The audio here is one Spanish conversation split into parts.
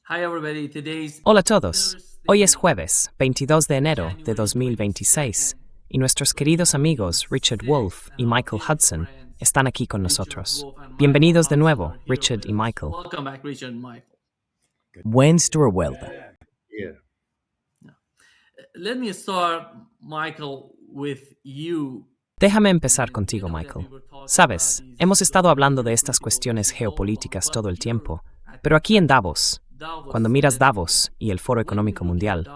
Hi everybody, today's Hola a todos. Hoy es jueves, 22 de enero de 2026, y nuestros queridos amigos Richard Wolff y Michael Hudson están aquí con nosotros. Bienvenidos de nuevo, Richard y Michael. Welcome back, Richard and Michael. Buen vuelta. Yeah. Let me start, Michael, with you. Déjame empezar contigo, Michael. Sabes, hemos estado hablando de estas cuestiones geopolíticas todo el tiempo, pero aquí en Davos, cuando miras Davos y el Foro Económico Mundial,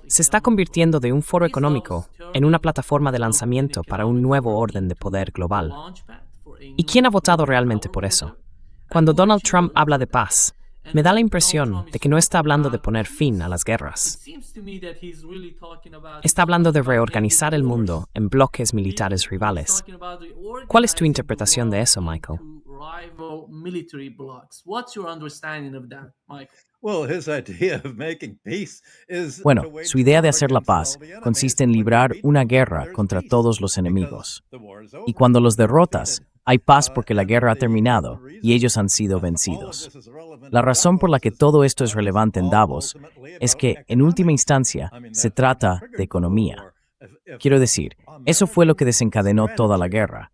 se está convirtiendo de un foro económico en una plataforma de lanzamiento para un nuevo orden de poder global. ¿Y quién ha votado realmente por eso? Cuando Donald Trump habla de paz, me da la impresión de que no está hablando de poner fin a las guerras. Está hablando de reorganizar el mundo en bloques militares rivales. ¿Cuál es tu interpretación de eso, Michael? Bueno, su idea de hacer la paz consiste en librar una guerra contra todos los enemigos. Y cuando los derrotas, hay paz porque la guerra ha terminado y ellos han sido vencidos. La razón por la que todo esto es relevante en Davos es que, en última instancia, se trata de economía. Quiero decir, eso fue lo que desencadenó toda la guerra.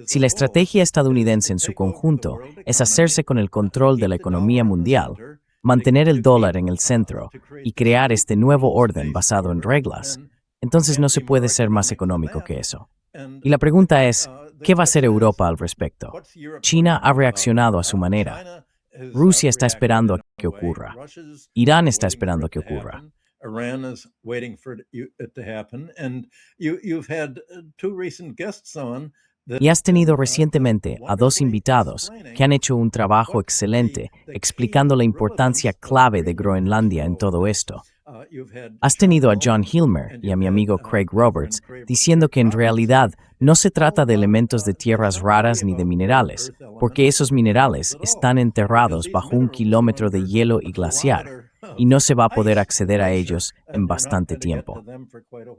Si la estrategia estadounidense en su conjunto es hacerse con el control de la economía mundial, mantener el dólar en el centro y crear este nuevo orden basado en reglas, entonces no se puede ser más económico que eso. Y la pregunta es, ¿qué va a hacer Europa al respecto? China ha reaccionado a su manera. Rusia está esperando a que ocurra. Irán está esperando a que ocurra. Y has tenido recientemente a dos invitados que han hecho un trabajo excelente explicando la importancia clave de Groenlandia en todo esto. Has tenido a John Hilmer y a mi amigo Craig Roberts diciendo que en realidad no se trata de elementos de tierras raras ni de minerales, porque esos minerales están enterrados bajo 1 kilómetro de hielo y glaciar, y no se va a poder acceder a ellos en bastante tiempo.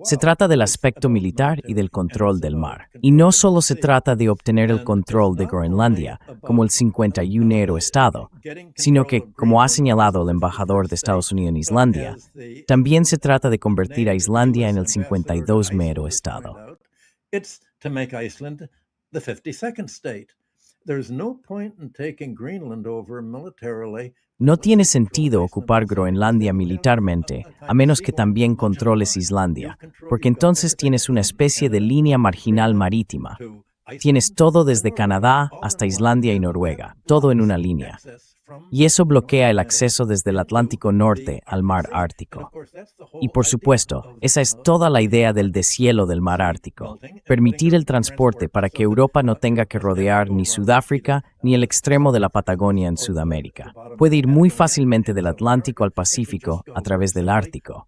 Se trata del aspecto militar y del control del mar. Y no solo se trata de obtener el control de Groenlandia, como el 51º estado, sino que, como ha señalado el embajador de Estados Unidos en Islandia, también se trata de convertir a Islandia en el 52º estado. It's to make Iceland the 52nd state. There's no point in taking Greenland over militarily. No tiene sentido ocupar Groenlandia militarmente, a menos que también controles Islandia, porque entonces tienes una especie de línea marginal marítima. Tienes todo desde Canadá hasta Islandia y Noruega, todo en una línea. Y eso bloquea el acceso desde el Atlántico Norte al mar Ártico. Y por supuesto, esa es toda la idea del deshielo del mar Ártico, permitir el transporte para que Europa no tenga que rodear ni Sudáfrica ni el extremo de la Patagonia en Sudamérica. Puede ir muy fácilmente del Atlántico al Pacífico a través del Ártico.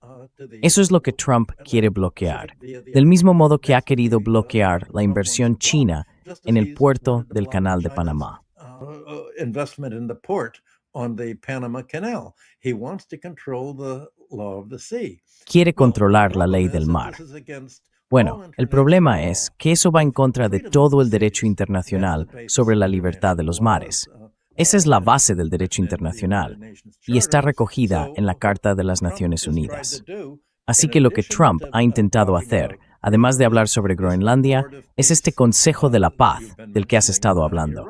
Eso es lo que Trump quiere bloquear, del mismo modo que ha querido bloquear la inversión china en el puerto del Canal de Panamá. Investment in the port on the Panama Canal. He wants to control the law of the sea. Quiere controlar la ley del mar. Bueno, el problema es que eso va en contra de todo el derecho internacional sobre la libertad de los mares. Esa es la base del derecho internacional y está recogida en la Carta de las Naciones Unidas. Así que lo que Trump ha intentado hacer, además de hablar sobre Groenlandia, es este Consejo de la Paz del que has estado hablando.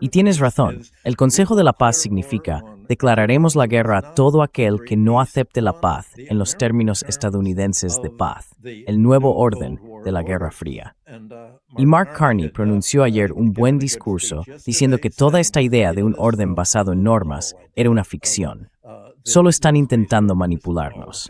Y tienes razón, el Consejo de la Paz significa declararemos la guerra a todo aquel que no acepte la paz en los términos estadounidenses de paz, el nuevo orden de la Guerra Fría. Y Mark Carney pronunció ayer un buen discurso diciendo que toda esta idea de un orden basado en normas era una ficción. Solo están intentando manipularnos.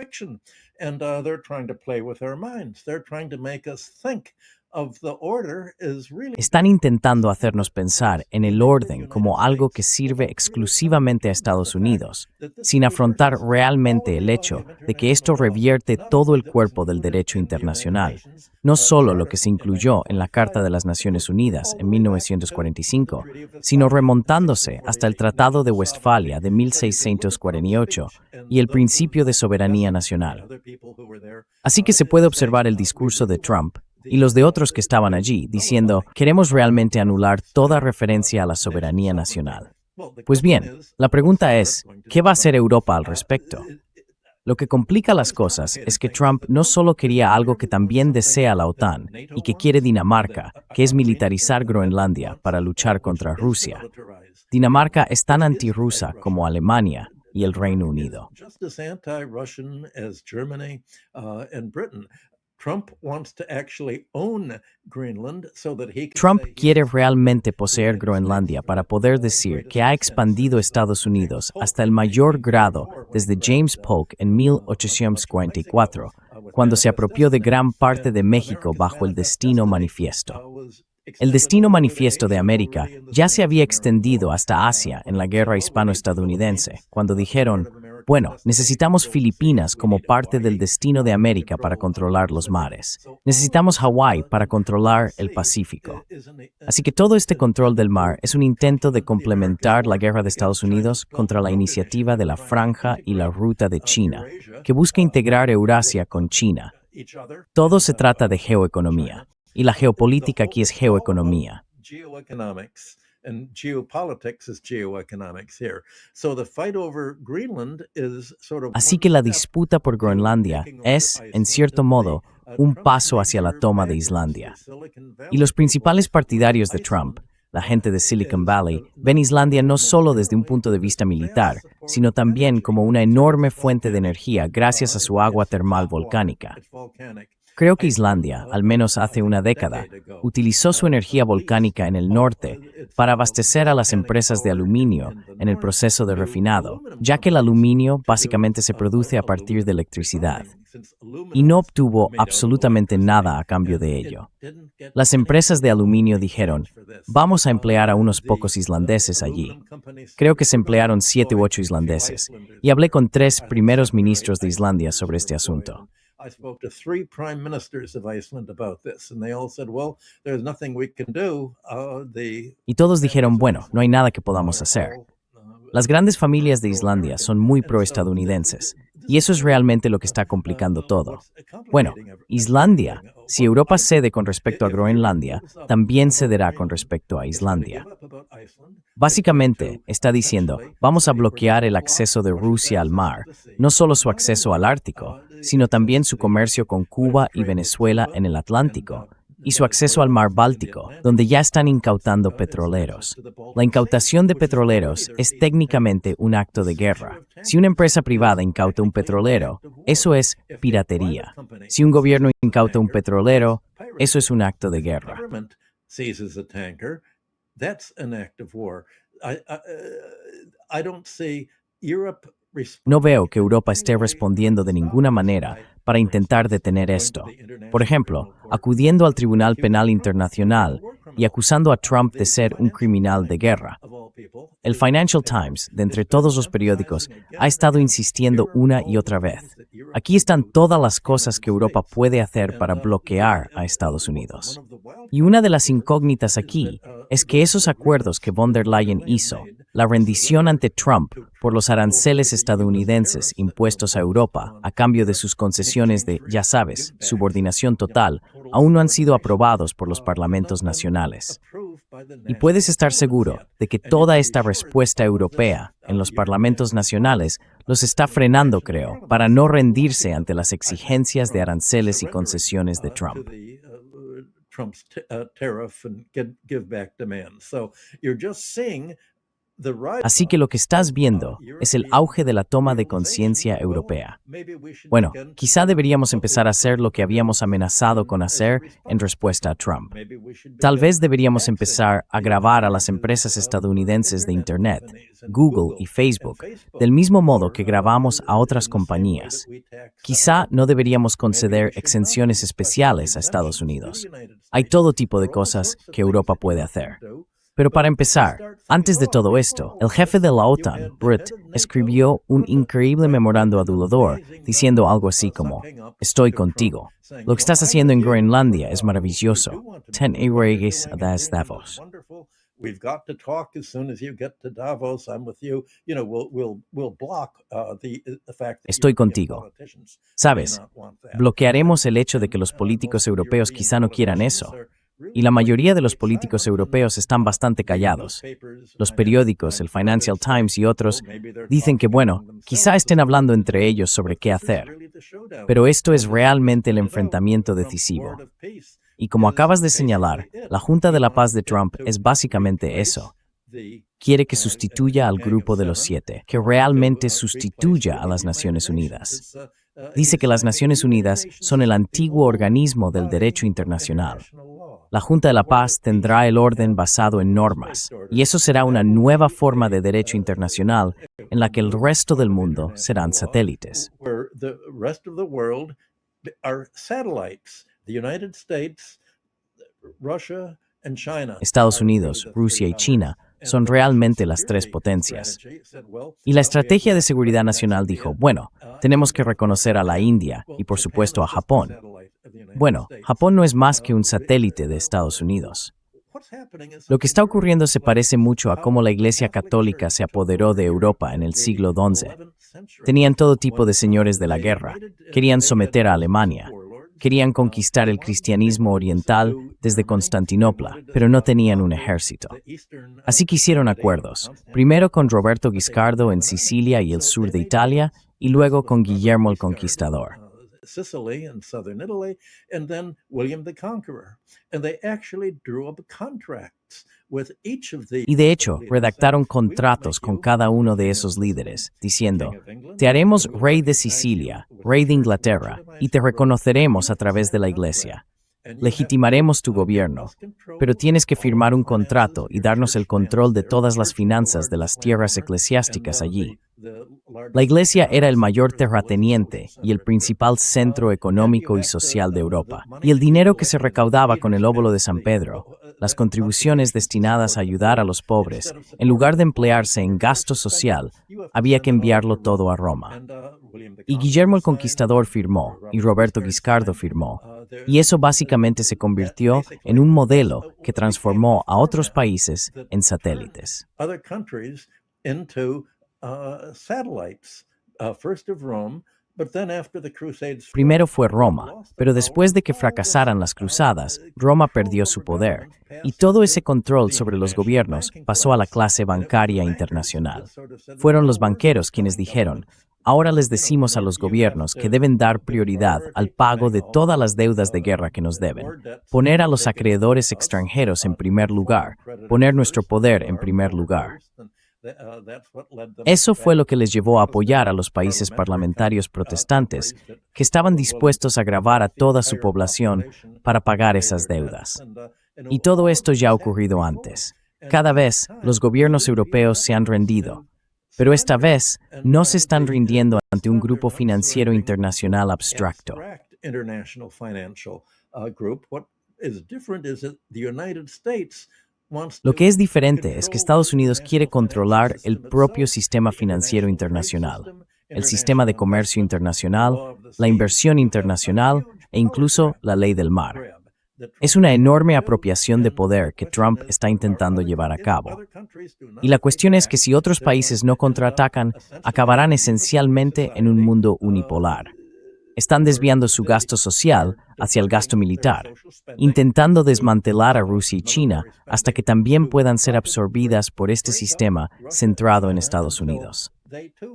And they're trying to play with our minds. They're trying to make us think of the order as really. Están intentando hacernos pensar en el orden como algo que sirve exclusivamente a Estados Unidos, sin afrontar realmente el hecho de que esto revierte todo el cuerpo del derecho internacional, no solo lo que se incluyó en la Carta de las Naciones Unidas en 1945, sino remontándose hasta el Tratado de Westfalia de 1648 y el principio de soberanía nacional. Así que se puede observar el discurso de Trump y los de otros que estaban allí, diciendo, queremos realmente anular toda referencia a la soberanía nacional. Pues bien, la pregunta es, ¿qué va a hacer Europa al respecto? Lo que complica las cosas es que Trump no solo quería algo que también desea la OTAN y que quiere Dinamarca, que es militarizar Groenlandia para luchar contra Rusia. Dinamarca es tan antirrusa como Alemania y el Reino Unido. Trump quiere realmente poseer Groenlandia para poder decir que ha expandido Estados Unidos hasta el mayor grado desde James Polk en 1844, cuando se apropió de gran parte de México bajo el Destino Manifiesto. El Destino Manifiesto de América ya se había extendido hasta Asia en la Guerra Hispano-Estadounidense, cuando dijeron, bueno, necesitamos Filipinas como parte del destino de América para controlar los mares. Necesitamos Hawái para controlar el Pacífico. Así que todo este control del mar es un intento de complementar la guerra de Estados Unidos contra la iniciativa de la Franja y la Ruta de China, que busca integrar Eurasia con China. Todo se trata de geoeconomía. Y la geopolítica aquí es geoeconomía. Así que la disputa por Groenlandia es, en cierto modo, un paso hacia la toma de Islandia. Y los principales partidarios de Trump, la gente de Silicon Valley, ven Islandia no solo desde un punto de vista militar, sino también como una enorme fuente de energía gracias a su agua termal volcánica. Creo que Islandia, al menos hace una década, utilizó su energía volcánica en el norte para abastecer a las empresas de aluminio en el proceso de refinado, ya que el aluminio básicamente se produce a partir de electricidad, y no obtuvo absolutamente nada a cambio de ello. Las empresas de aluminio dijeron, vamos a emplear a unos pocos islandeses allí. Creo que se emplearon 7 u 8 islandeses, y hablé con 3 primeros ministros de Islandia sobre este asunto. I spoke to 3 prime ministers of Iceland about this, and they all said, well, there's nothing we can do. Y todos dijeron, bueno, no hay nada que podamos hacer. Las grandes familias de Islandia son muy pro-estadounidenses, y eso es realmente lo que está complicando todo. Bueno, Islandia, si Europa cede con respecto a Groenlandia, también cederá con respecto a Islandia. Básicamente, está diciendo, vamos a bloquear el acceso de Rusia al mar, no solo su acceso al Ártico, sino también su comercio con Cuba y Venezuela en el Atlántico, y su acceso al mar Báltico, donde ya están incautando petroleros. La incautación de petroleros es técnicamente un acto de guerra. Si una empresa privada incauta un petrolero, eso es piratería. Si un gobierno incauta un petrolero, eso es un acto de guerra. No veo que Europa esté respondiendo de ninguna manera para intentar detener esto. Por ejemplo, acudiendo al Tribunal Penal Internacional y acusando a Trump de ser un criminal de guerra. El Financial Times, de entre todos los periódicos, ha estado insistiendo una y otra vez. Aquí están todas las cosas que Europa puede hacer para bloquear a Estados Unidos. Y una de las incógnitas aquí es que esos acuerdos que von der Leyen hizo, la rendición ante Trump por los aranceles estadounidenses impuestos a Europa a cambio de sus concesiones de, ya sabes, subordinación total, aún no han sido aprobados por los parlamentos nacionales. Y puedes estar seguro de que toda esta respuesta europea en los parlamentos nacionales los está frenando, creo, para no rendirse ante las exigencias de aranceles y concesiones de Trump. Así que lo que estás viendo es el auge de la toma de conciencia europea. Bueno, quizá deberíamos empezar a hacer lo que habíamos amenazado con hacer en respuesta a Trump. Tal vez deberíamos empezar a grabar a las empresas estadounidenses de Internet, Google y Facebook, del mismo modo que grabamos a otras compañías. Quizá no deberíamos conceder exenciones especiales a Estados Unidos. Hay todo tipo de cosas que Europa puede hacer. Pero para empezar, antes de todo esto, el jefe de la OTAN, Rutte, escribió un increíble memorando adulador diciendo algo así como, estoy contigo. Lo que estás haciendo en Groenlandia es maravilloso. Ten regis a Davos. We've got to talk as soon as you get to Davos. I'm with you. You know, we'll block the fact that Estoy contigo. Sabes, bloquearemos el hecho de que los políticos europeos quizá no quieran eso. Y la mayoría de los políticos europeos están bastante callados. Los periódicos, el Financial Times y otros, dicen que, bueno, quizá estén hablando entre ellos sobre qué hacer. Pero esto es realmente el enfrentamiento decisivo. Y como acabas de señalar, la Junta de la Paz de Trump es básicamente eso. Quiere que sustituya al Grupo de los Siete, que realmente sustituya a las Naciones Unidas. Dice que las Naciones Unidas son el antiguo organismo del derecho internacional. La Junta de la Paz tendrá el orden basado en normas, y eso será una nueva forma de derecho internacional en la que el resto del mundo serán satélites. Estados Unidos, Rusia y China son realmente las tres potencias. Y la Estrategia de Seguridad Nacional dijo, bueno, tenemos que reconocer a la India y por supuesto a Japón. Bueno, Japón no es más que un satélite de Estados Unidos. Lo que está ocurriendo se parece mucho a cómo la Iglesia Católica se apoderó de Europa en el siglo XI. Tenían todo tipo de señores de la guerra, querían someter a Alemania, querían conquistar el cristianismo oriental desde Constantinopla, pero no tenían un ejército. Así que hicieron acuerdos, primero con Roberto Guiscardo en Sicilia y el sur de Italia, y luego con Guillermo el Conquistador. Sicily and southern Italy, and then William the Conqueror. And they actually drew up contracts with each of these. Y de hecho, redactaron contratos con cada uno de esos líderes, diciendo, te haremos rey de Sicilia, rey de Inglaterra, y te reconoceremos a través de la Iglesia. Legitimaremos tu gobierno, pero tienes que firmar un contrato y darnos el control de todas las finanzas de las tierras eclesiásticas allí. La Iglesia era el mayor terrateniente y el principal centro económico y social de Europa. Y el dinero que se recaudaba con el óbolo de San Pedro, las contribuciones destinadas a ayudar a los pobres, en lugar de emplearse en gasto social, había que enviarlo todo a Roma. Y Guillermo el Conquistador firmó, y Roberto Guiscardo firmó. Y eso básicamente se convirtió en un modelo que transformó a otros países en satélites. Primero fue Roma, pero después de que fracasaran las cruzadas, Roma perdió su poder, y todo ese control sobre los gobiernos pasó a la clase bancaria internacional. Fueron los banqueros quienes dijeron, ahora les decimos a los gobiernos que deben dar prioridad al pago de todas las deudas de guerra que nos deben, poner a los acreedores extranjeros en primer lugar, poner nuestro poder en primer lugar. Eso fue lo que les llevó a apoyar a los países parlamentarios protestantes, que estaban dispuestos a gravar a toda su población para pagar esas deudas. Y todo esto ya ha ocurrido antes. Cada vez, los gobiernos europeos se han rendido, pero esta vez no se están rindiendo ante un grupo financiero internacional abstracto. Lo que es diferente es que Estados Unidos quiere controlar el propio sistema financiero internacional, el sistema de comercio internacional, la inversión internacional e incluso la ley del mar. Es una enorme apropiación de poder que Trump está intentando llevar a cabo. Y la cuestión es que si otros países no contraatacan, acabarán esencialmente en un mundo unipolar. Están desviando su gasto social hacia el gasto militar, intentando desmantelar a Rusia y China hasta que también puedan ser absorbidas por este sistema centrado en Estados Unidos.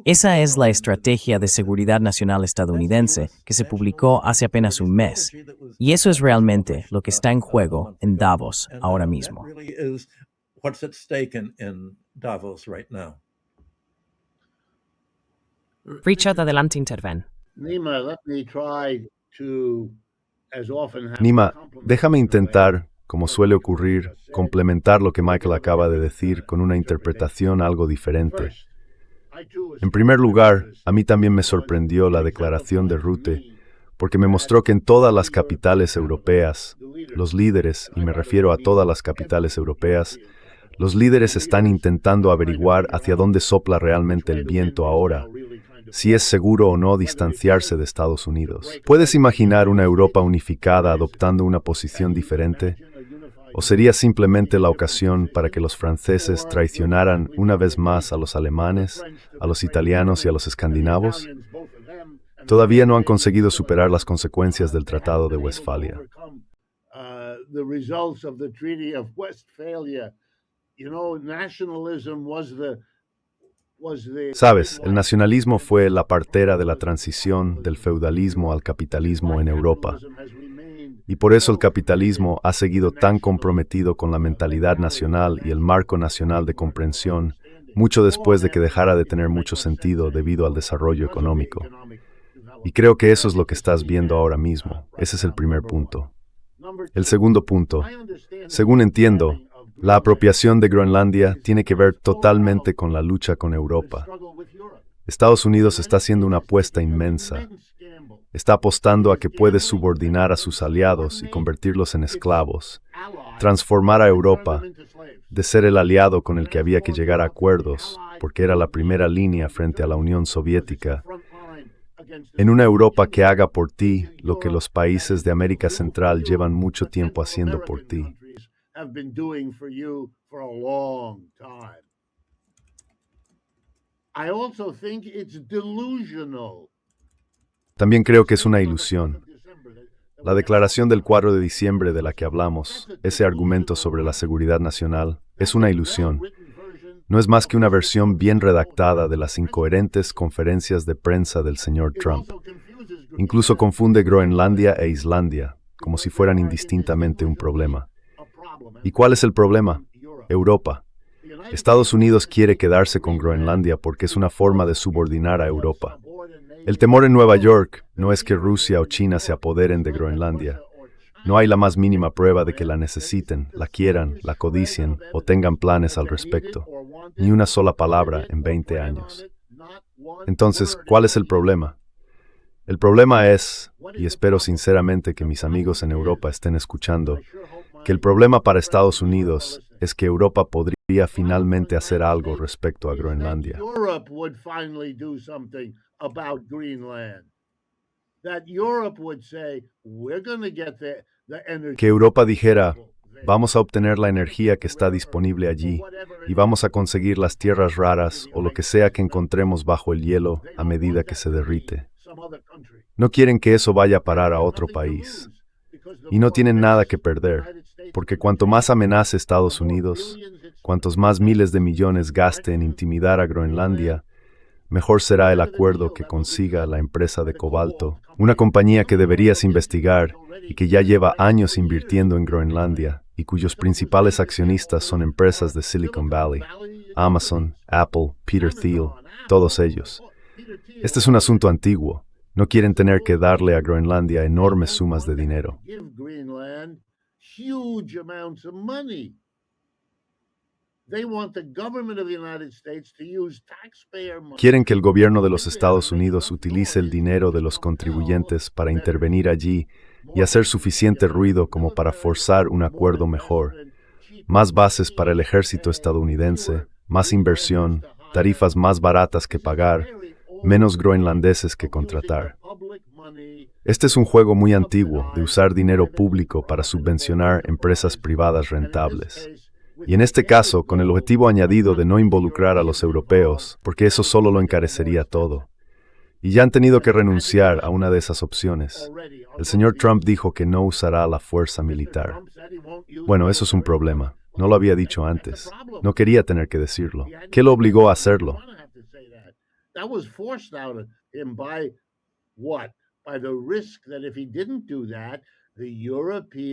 Esa es la Estrategia de Seguridad Nacional estadounidense que se publicó hace apenas un mes, y eso es realmente lo que está en juego en Davos ahora mismo. Richard, adelante, interven. Nima, déjame intentar, como suele ocurrir, complementar lo que Michael acaba de decir con una interpretación algo diferente. En primer lugar, a mí también me sorprendió la declaración de Rutte, porque me mostró que en todas las capitales europeas, los líderes, y me refiero a todas las capitales europeas, los líderes están intentando averiguar hacia dónde sopla realmente el viento ahora, si es seguro o no distanciarse de Estados Unidos. ¿Puedes imaginar una Europa unificada adoptando una posición diferente? ¿O sería simplemente la ocasión para que los franceses traicionaran una vez más a los alemanes, a los italianos y a los escandinavos? Todavía no han conseguido superar las consecuencias del Tratado de Westfalia. the results of the Treaty of Westphalia. Nationalism Sabes, el nacionalismo fue la partera de la transición del feudalismo al capitalismo en Europa. Y por eso el capitalismo ha seguido tan comprometido con la mentalidad nacional y el marco nacional de comprensión, mucho después de que dejara de tener mucho sentido debido al desarrollo económico. Y creo que eso es lo que estás viendo ahora mismo. Ese es el primer punto. El segundo punto, según entiendo, la apropiación de Groenlandia tiene que ver totalmente con la lucha con Europa. Estados Unidos está haciendo una apuesta inmensa. Está apostando a que puede subordinar a sus aliados y convertirlos en esclavos, transformar a Europa de ser el aliado con el que había que llegar a acuerdos, porque era la primera línea frente a la Unión Soviética, en una Europa que haga por ti lo que los países de América Central llevan mucho tiempo haciendo por ti. Have been doing for you for a long time. I also think it's delusional. También creo que es una ilusión. La declaración del 4 de diciembre de la que hablamos, ese argumento sobre la seguridad nacional, es una ilusión. No es más que una versión bien redactada de las incoherentes conferencias de prensa del señor Trump. Incluso confunde Groenlandia e Islandia, como si fueran indistintamente un problema. ¿Y cuál es el problema? Europa. Estados Unidos quiere quedarse con Groenlandia porque es una forma de subordinar a Europa. El temor en Nueva York no es que Rusia o China se apoderen de Groenlandia. No hay la más mínima prueba de que la necesiten, la quieran, la codicien o tengan planes al respecto. Ni una sola palabra en 20 años. Entonces, ¿cuál es el problema? El problema es, y espero sinceramente que mis amigos en Europa estén escuchando, que el problema para Estados Unidos es que Europa podría finalmente hacer algo respecto a Groenlandia. Que Europa dijera, vamos a obtener la energía que está disponible allí y vamos a conseguir las tierras raras o lo que sea que encontremos bajo el hielo a medida que se derrite. No quieren que eso vaya a parar a otro país. Y no tienen nada que perder, porque cuanto más amenace Estados Unidos, cuantos más miles de millones gaste en intimidar a Groenlandia, mejor será el acuerdo que consiga la empresa de cobalto, una compañía que deberías investigar y que ya lleva años invirtiendo en Groenlandia y cuyos principales accionistas son empresas de Silicon Valley, Amazon, Apple, Peter Thiel, todos ellos. Este es un asunto antiguo. No quieren tener que darle a Groenlandia enormes sumas de dinero. Quieren que el gobierno de los Estados Unidos utilice el dinero de los contribuyentes para intervenir allí y hacer suficiente ruido como para forzar un acuerdo mejor. Más bases para el ejército estadounidense, más inversión, tarifas más baratas que pagar, menos groenlandeses que contratar. Este es un juego muy antiguo de usar dinero público para subvencionar empresas privadas rentables. Y en este caso, con el objetivo añadido de no involucrar a los europeos, porque eso solo lo encarecería todo. Y ya han tenido que renunciar a una de esas opciones. El señor Trump dijo que no usará la fuerza militar. Bueno, eso es un problema. No lo había dicho antes. No quería tener que decirlo. ¿Qué lo obligó a hacerlo?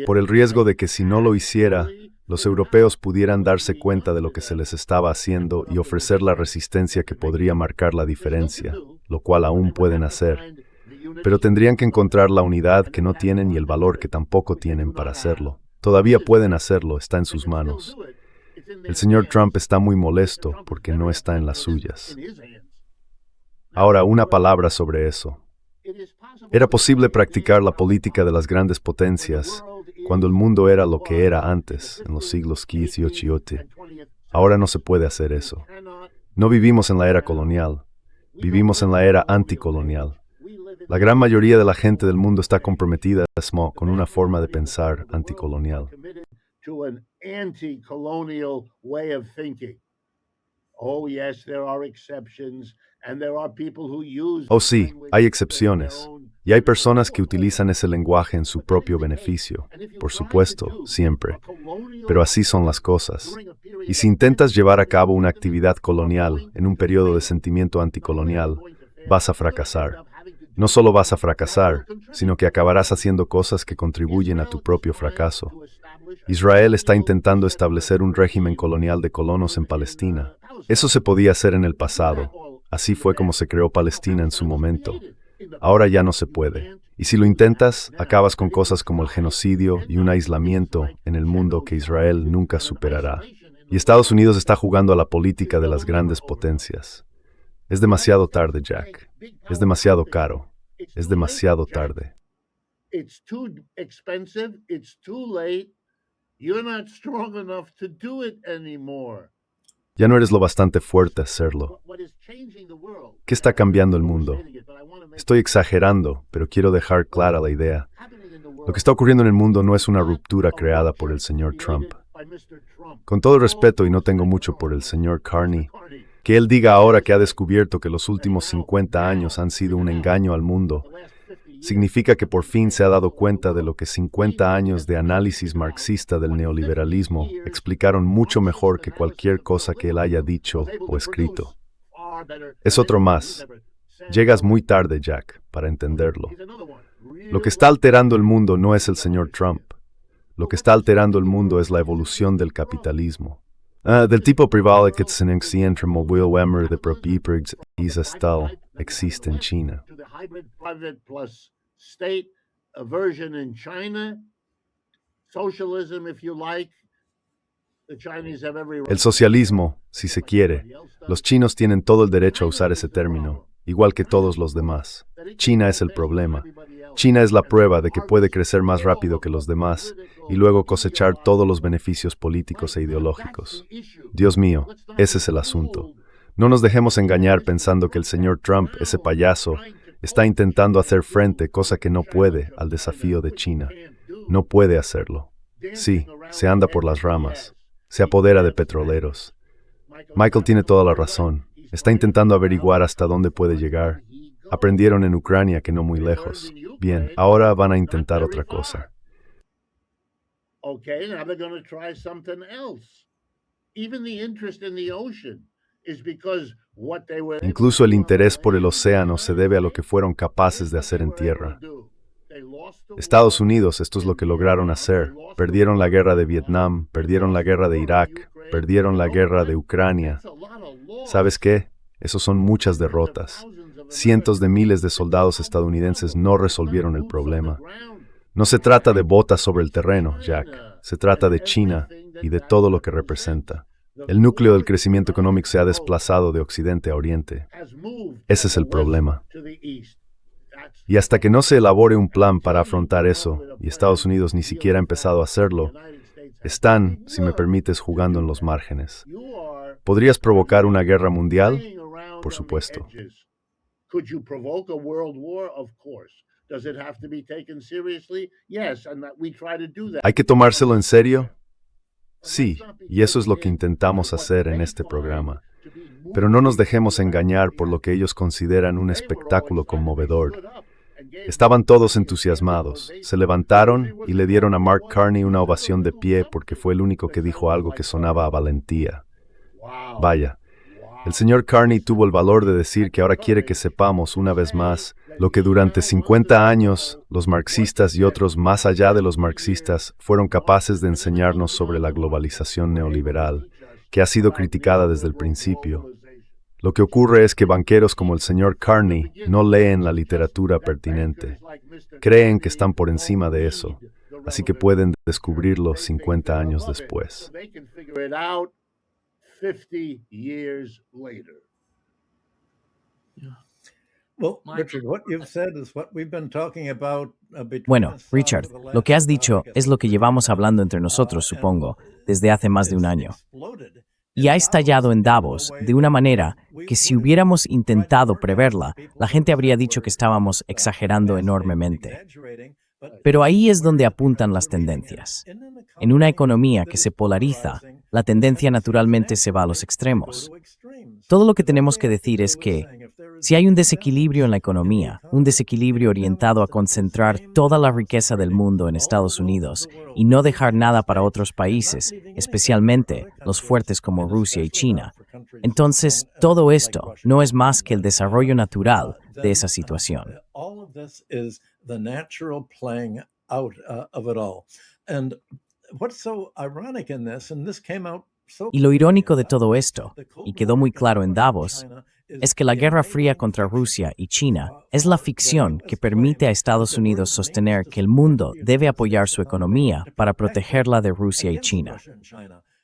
Por el riesgo de que si no lo hiciera, los europeos pudieran darse cuenta de lo que se les estaba haciendo y ofrecer la resistencia que podría marcar la diferencia, lo cual aún pueden hacer. Pero tendrían que encontrar la unidad que no tienen y el valor que tampoco tienen para hacerlo. Todavía pueden hacerlo, está en sus manos. El señor Trump está muy molesto porque no está en las suyas. Ahora, una palabra sobre eso. Era posible practicar la política de las grandes potencias cuando el mundo era lo que era antes, en los siglos XV y XVIII. Ahora no se puede hacer eso. No vivimos en la era colonial, vivimos en la era anticolonial. La gran mayoría de la gente del mundo está comprometida con una forma de pensar anticolonial. Oh sí, hay excepciones. Y hay personas que utilizan ese lenguaje en su propio beneficio, por supuesto, siempre. Pero así son las cosas. Y si intentas llevar a cabo una actividad colonial en un periodo de sentimiento anticolonial, vas a fracasar. No solo vas a fracasar, sino que acabarás haciendo cosas que contribuyen a tu propio fracaso. Israel está intentando establecer un régimen colonial de colonos en Palestina. Eso se podía hacer en el pasado. Así fue como se creó Palestina en su momento. Ahora ya no se puede. Y si lo intentas, acabas con cosas como el genocidio y un aislamiento en el mundo que Israel nunca superará. Y Estados Unidos está jugando a la política de las grandes potencias. Es demasiado tarde, Jack. Es demasiado caro. Es demasiado tarde. It's too expensive. It's too late. You're not strong enough to do it anymore. Ya no eres lo bastante fuerte a hacerlo. ¿Qué está cambiando el mundo? Estoy exagerando, pero quiero dejar clara la idea. Lo que está ocurriendo en el mundo no es una ruptura creada por el señor Trump. Con todo respeto, y no tengo mucho por el señor Carney, que él diga ahora que ha descubierto que los últimos 50 años han sido un engaño al mundo, significa que por fin se ha dado cuenta de lo que 50 años de análisis marxista del neoliberalismo explicaron mucho mejor que cualquier cosa que él haya dicho o escrito. Es otro más. Llegas muy tarde, Jack, para entenderlo. Lo que está alterando el mundo no es el señor Trump. Lo que está alterando el mundo es la evolución del capitalismo. Del tipo privado que se entre mobilwemmer de propiedades y tal existe en China. Private plus state aversion in China, socialism, if you like. The Chinese have every right. El socialismo, si se quiere. Los chinos tienen todo el derecho a usar ese término, igual que todos los demás. China es el problema. China es la prueba de que puede crecer más rápido que los demás y luego cosechar todos los beneficios políticos e ideológicos. Dios mío, ese es el asunto. No nos dejemos engañar pensando que el señor Trump, ese payaso, está intentando hacer frente, cosa que no puede, al desafío de China. No puede hacerlo. Sí, se anda por las ramas. Se apodera de petroleros. Michael tiene toda la razón. Está intentando averiguar hasta dónde puede llegar. Aprendieron en Ucrania que no muy lejos. Bien, ahora van a intentar otra cosa. Okay, now they're going to try something else. Even the interest in the ocean is because what they were. Incluso el interés por el océano se debe a lo que fueron capaces de hacer en tierra. Estados Unidos, esto es lo que lograron hacer. Perdieron la guerra de Vietnam, perdieron la guerra de Irak, perdieron la guerra de Ucrania. ¿Sabes qué? Esos son muchas derrotas. Cientos de miles de soldados estadounidenses no resolvieron el problema. No se trata de botas sobre el terreno, Jack. Se trata de China y de todo lo que representa. El núcleo del crecimiento económico se ha desplazado de occidente a oriente. Ese es el problema. Y hasta que no se elabore un plan para afrontar eso, y Estados Unidos ni siquiera ha empezado a hacerlo, están, si me permites, jugando en los márgenes. ¿Podrías provocar una guerra mundial? Por supuesto. Could you provoke a world war? Of course. Does it have to be taken seriously? Yes, and we try to do that. ¿Hay que tomárselo en serio? Sí, y eso es lo que intentamos hacer en este programa. Pero no nos dejemos engañar por lo que ellos consideran un espectáculo conmovedor. Estaban todos entusiasmados, se levantaron y le dieron a Mark Carney una ovación de pie porque fue el único que dijo algo que sonaba a valentía. Vaya, el señor Carney tuvo el valor de decir que ahora quiere que sepamos una vez más lo que durante 50 años los marxistas y otros más allá de los marxistas fueron capaces de enseñarnos sobre la globalización neoliberal, que ha sido criticada desde el principio. Lo que ocurre es que banqueros como el señor Carney no leen la literatura pertinente. Creen que están por encima de eso, así que pueden descubrirlo 50 años después. 50 years later. Bueno, Richard, lo que has dicho es lo que llevamos hablando entre nosotros, supongo, desde hace más de un año. Y ha estallado en Davos de una manera que si hubiéramos intentado preverla, la gente habría dicho que estábamos exagerando enormemente. Pero ahí es donde apuntan las tendencias. En una economía que se polariza, la tendencia naturalmente se va a los extremos. Todo lo que tenemos que decir es que, Si hay un desequilibrio en la economía, un desequilibrio orientado a concentrar toda la riqueza del mundo en Estados Unidos y no dejar nada para otros países, especialmente los fuertes como Rusia y China, entonces todo esto no es más que el desarrollo natural de esa situación. Y lo irónico de todo esto, y quedó muy claro en Davos, es que la Guerra Fría contra Rusia y China es la ficción que permite a Estados Unidos sostener que el mundo debe apoyar su economía para protegerla de Rusia y China.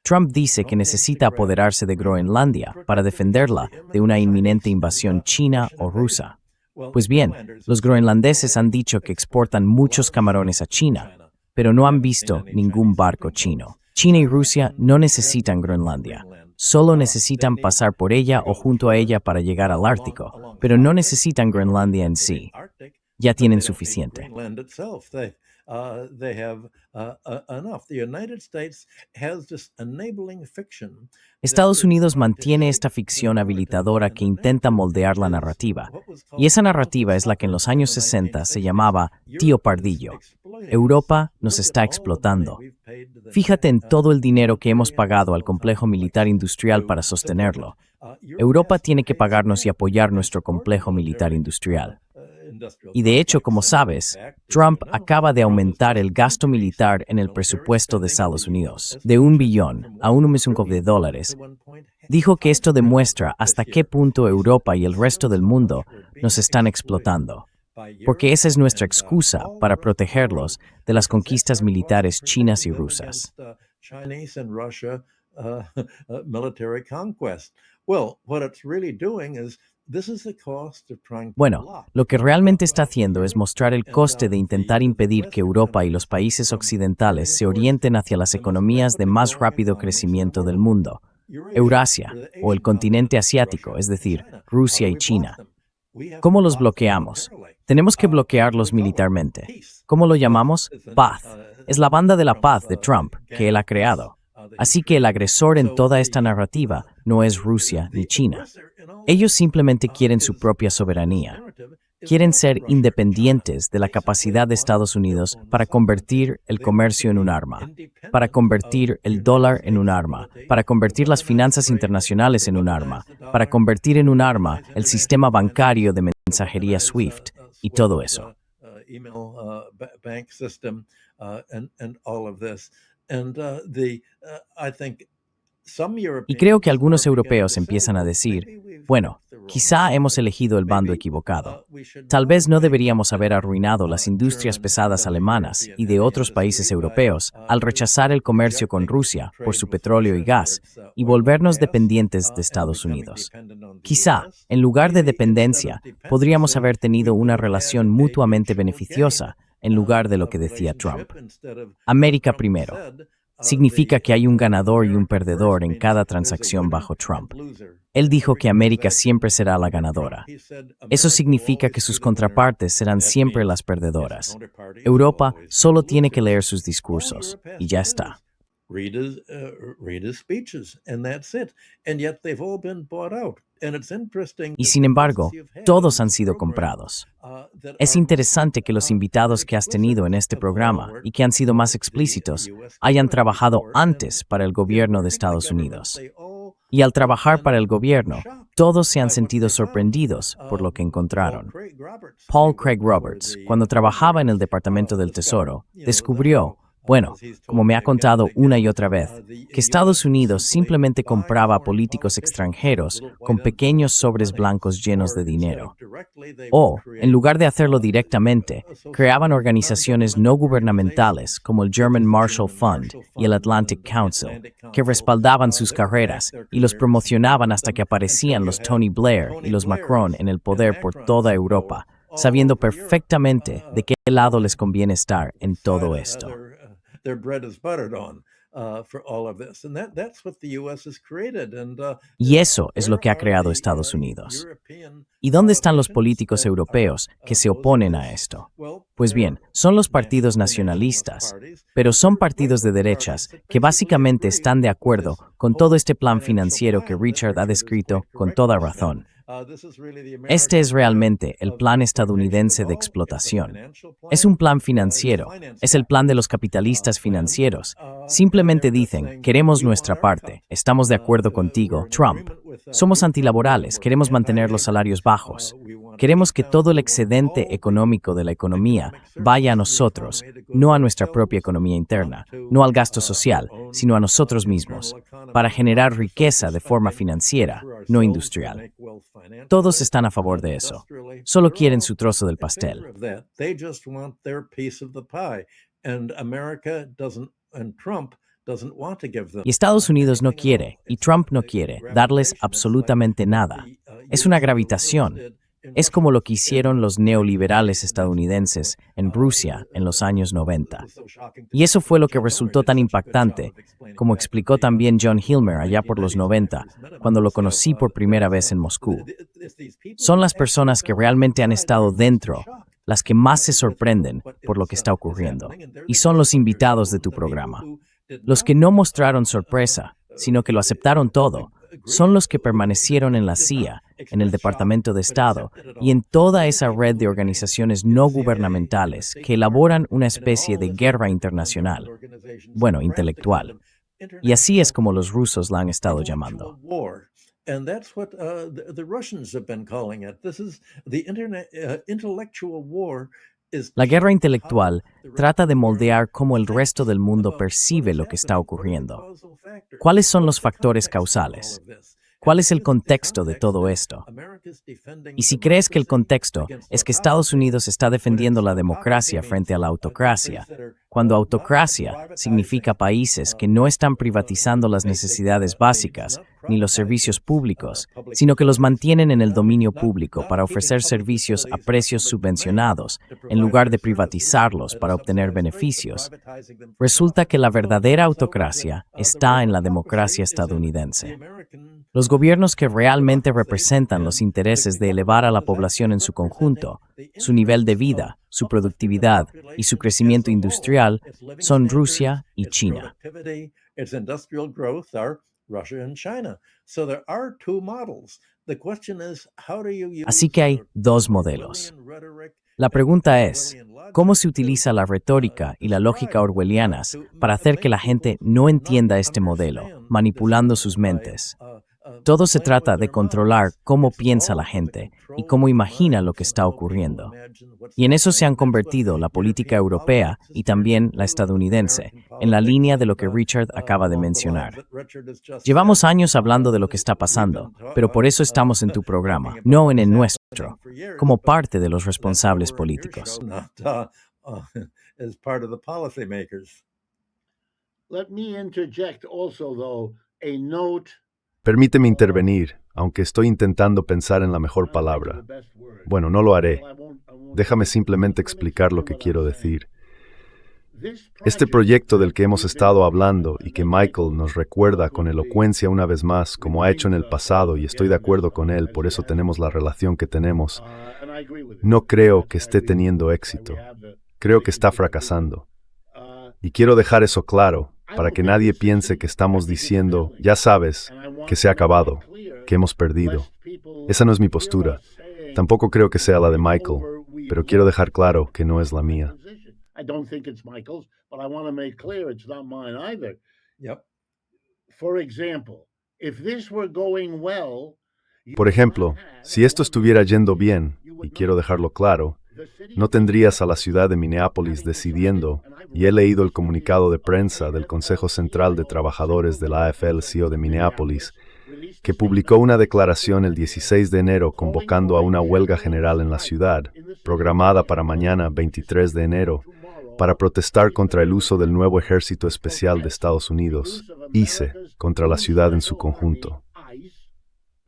Trump dice que necesita apoderarse de Groenlandia para defenderla de una inminente invasión china o rusa. Pues bien, los groenlandeses han dicho que exportan muchos camarones a China, pero no han visto ningún barco chino. China y Rusia no necesitan Groenlandia. Solo necesitan pasar por ella o junto a ella para llegar al Ártico, pero no necesitan Groenlandia en sí. Ya tienen suficiente. Estados Unidos mantiene esta ficción habilitadora que intenta moldear la narrativa, y esa narrativa es la que en los años 60 se llamaba Tío Pardillo. Europa nos está explotando. Fíjate en todo el dinero que hemos pagado al complejo militar industrial para sostenerlo. Europa tiene que pagarnos y apoyar nuestro complejo militar industrial. Y de hecho, como sabes, Trump acaba de aumentar el gasto militar en el presupuesto de Estados Unidos, de $1 billón a $1,5 de dólares. Dijo que esto demuestra hasta qué punto Europa y el resto del mundo nos están explotando, porque esa es nuestra excusa para protegerlos de las conquistas militares chinas y rusas. Bueno, lo que realmente está haciendo es mostrar el coste de intentar impedir que Europa y los países occidentales se orienten hacia las economías de más rápido crecimiento del mundo, Eurasia o el continente asiático, es decir, Rusia y China. ¿Cómo los bloqueamos? Tenemos que bloquearlos militarmente. ¿Cómo lo llamamos? Paz. Es la banda de la paz de Trump que él ha creado. Así que el agresor en toda esta narrativa no es Rusia ni China. Ellos simplemente quieren su propia soberanía. Quieren ser independientes de la capacidad de Estados Unidos para convertir el comercio en un arma, para convertir el dólar en un arma, para convertir las finanzas internacionales en un arma, para convertir en un arma el sistema bancario de mensajería SWIFT y todo eso. Y creo que algunos europeos empiezan a decir, bueno, quizá hemos elegido el bando equivocado. Tal vez no deberíamos haber arruinado las industrias pesadas alemanas y de otros países europeos al rechazar el comercio con Rusia por su petróleo y gas y volvernos dependientes de Estados Unidos. Quizá, en lugar de dependencia, podríamos haber tenido una relación mutuamente beneficiosa en lugar de lo que decía Trump. América primero. Significa que hay un ganador y un perdedor en cada transacción bajo Trump. Él dijo que América siempre será la ganadora. Eso significa que sus contrapartes serán siempre las perdedoras. Europa solo tiene que leer sus discursos y ya está. Y sin embargo, todos han sido comprados. Es interesante que los invitados que has tenido en este programa y que han sido más explícitos hayan trabajado antes para el gobierno de Estados Unidos. Y al trabajar para el gobierno, todos se han sentido sorprendidos por lo que encontraron. Paul Craig Roberts, cuando trabajaba en el Departamento del Tesoro, descubrió, bueno, como me ha contado una y otra vez, que Estados Unidos simplemente compraba a políticos extranjeros con pequeños sobres blancos llenos de dinero. O, en lugar de hacerlo directamente, creaban organizaciones no gubernamentales como el German Marshall Fund y el Atlantic Council, que respaldaban sus carreras y los promocionaban hasta que aparecían los Tony Blair y los Macron en el poder por toda Europa, sabiendo perfectamente de qué lado les conviene estar en todo esto. Their bread is buttered on for all of this. And that's what the US has created. Y eso es lo que ha creado Estados Unidos. ¿Y dónde están los políticos europeos que se oponen a esto? Pues bien, son los partidos nacionalistas, pero son partidos de derechas que básicamente están de acuerdo con todo este plan financiero que Richard ha descrito con toda razón. Este es realmente el plan estadounidense de explotación. Es un plan financiero, es el plan de los capitalistas financieros. Simplemente dicen, queremos nuestra parte, estamos de acuerdo contigo, Trump. Somos antilaborales, queremos mantener los salarios bajos. Queremos que todo el excedente económico de la economía vaya a nosotros, no a nuestra propia economía interna, no al gasto social, sino a nosotros mismos, para generar riqueza de forma financiera, no industrial. Todos están a favor de eso. Solo quieren su trozo del pastel. Y Estados Unidos no quiere, y Trump no quiere, darles absolutamente nada. Es una gravitación. Es como lo que hicieron los neoliberales estadounidenses en Rusia en los años 90. Y eso fue lo que resultó tan impactante, como explicó también John Hilmer allá por los 90, cuando lo conocí por primera vez en Moscú. Son las personas que realmente han estado dentro las que más se sorprenden por lo que está ocurriendo, y son los invitados de tu programa. Los que no mostraron sorpresa, sino que lo aceptaron todo, son los que permanecieron en la CIA, en el Departamento de Estado y en toda esa red de organizaciones no gubernamentales que elaboran una especie de guerra internacional, bueno, intelectual. Y así es como los rusos la han estado llamando. And that's what the Russians have been calling it. This is the intellectual war. La guerra intelectual trata de moldear cómo el resto del mundo percibe lo que está ocurriendo. ¿Cuáles son los factores causales? ¿Cuál es el contexto de todo esto? Y si crees que el contexto es que Estados Unidos está defendiendo la democracia frente a la autocracia, cuando autocracia significa países que no están privatizando las necesidades básicas ni los servicios públicos, sino que los mantienen en el dominio público para ofrecer servicios a precios subvencionados, en lugar de privatizarlos para obtener beneficios, resulta que la verdadera autocracia está en la democracia estadounidense. Los gobiernos que realmente representan los intereses de elevar a la población en su conjunto, su nivel de vida, su productividad y su crecimiento industrial son Rusia y China. Así que hay dos modelos. La pregunta es, ¿cómo se utiliza la retórica y la lógica orwellianas para hacer que la gente no entienda este modelo, manipulando sus mentes? Todo se trata de controlar cómo piensa la gente y cómo imagina lo que está ocurriendo. Y en eso se han convertido la política europea y también la estadounidense, en la línea de lo que Richard acaba de mencionar. Llevamos años hablando de lo que está pasando, pero por eso estamos en tu programa, no en el nuestro, como parte de los responsables políticos. Let me interject also, though, a note. Permíteme intervenir, aunque estoy intentando pensar en la mejor palabra. Bueno, no lo haré. Déjame simplemente explicar lo que quiero decir. Este proyecto del que hemos estado hablando y que Michael nos recuerda con elocuencia una vez más, como ha hecho en el pasado, y estoy de acuerdo con él, por eso tenemos la relación que tenemos, no creo que esté teniendo éxito. Creo que está fracasando. Y quiero dejar eso claro, para que nadie piense que estamos diciendo, ya sabes, que se ha acabado, que hemos perdido. Esa no es mi postura. Tampoco creo que sea la de Michael, pero quiero dejar claro que no es la mía. Por ejemplo, si esto estuviera yendo bien, y quiero dejarlo claro, no tendrías a la ciudad de Minneapolis decidiendo, y he leído el comunicado de prensa del Consejo Central de Trabajadores de la AFL-CIO de Minneapolis, que publicó una declaración el 16 de enero convocando a una huelga general en la ciudad, programada para mañana 23 de enero, para protestar contra el uso del nuevo Ejército Especial de Estados Unidos, ICE, contra la ciudad en su conjunto.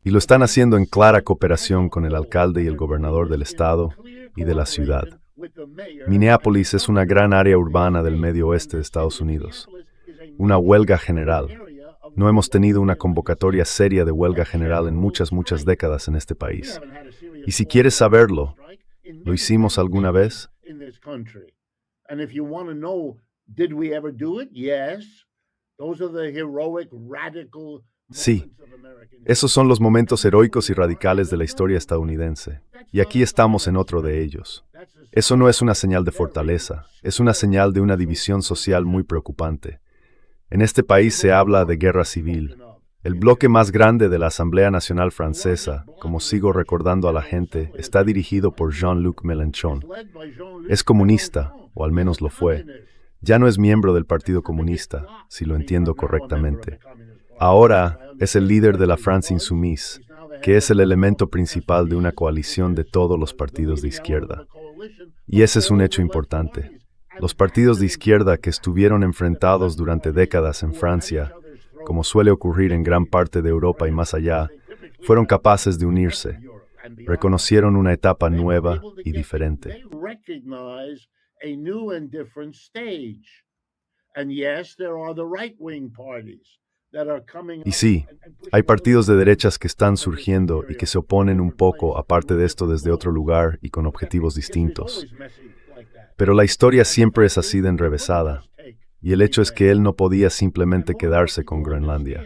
Y lo están haciendo en clara cooperación con el alcalde y el gobernador del estado y de la ciudad. Minneapolis es una gran área urbana del medio oeste de Estados Unidos. Una huelga general. No hemos tenido una convocatoria seria de huelga general en muchas décadas en este país. Y si quieres saberlo, ¿lo hicimos alguna vez? Sí, esos son los momentos heroicos y radicales de la historia estadounidense. Y aquí estamos en otro de ellos. Eso no es una señal de fortaleza, es una señal de una división social muy preocupante. En este país se habla de guerra civil. El bloque más grande de la Asamblea Nacional Francesa, como sigo recordando a la gente, está dirigido por Jean-Luc Mélenchon. Es comunista, o al menos lo fue. Ya no es miembro del Partido Comunista, si lo entiendo correctamente. Ahora es el líder de la France Insoumise, que es el elemento principal de una coalición de todos los partidos de izquierda. Y ese es un hecho importante. Los partidos de izquierda que estuvieron enfrentados durante décadas en Francia, como suele ocurrir en gran parte de Europa y más allá, fueron capaces de unirse. Reconocieron una etapa nueva y diferente. Y sí, hay partidos de derechas que están surgiendo y que se oponen un poco, aparte de esto, desde otro lugar y con objetivos distintos. Pero la historia siempre es así de enrevesada, y el hecho es que él no podía simplemente quedarse con Groenlandia.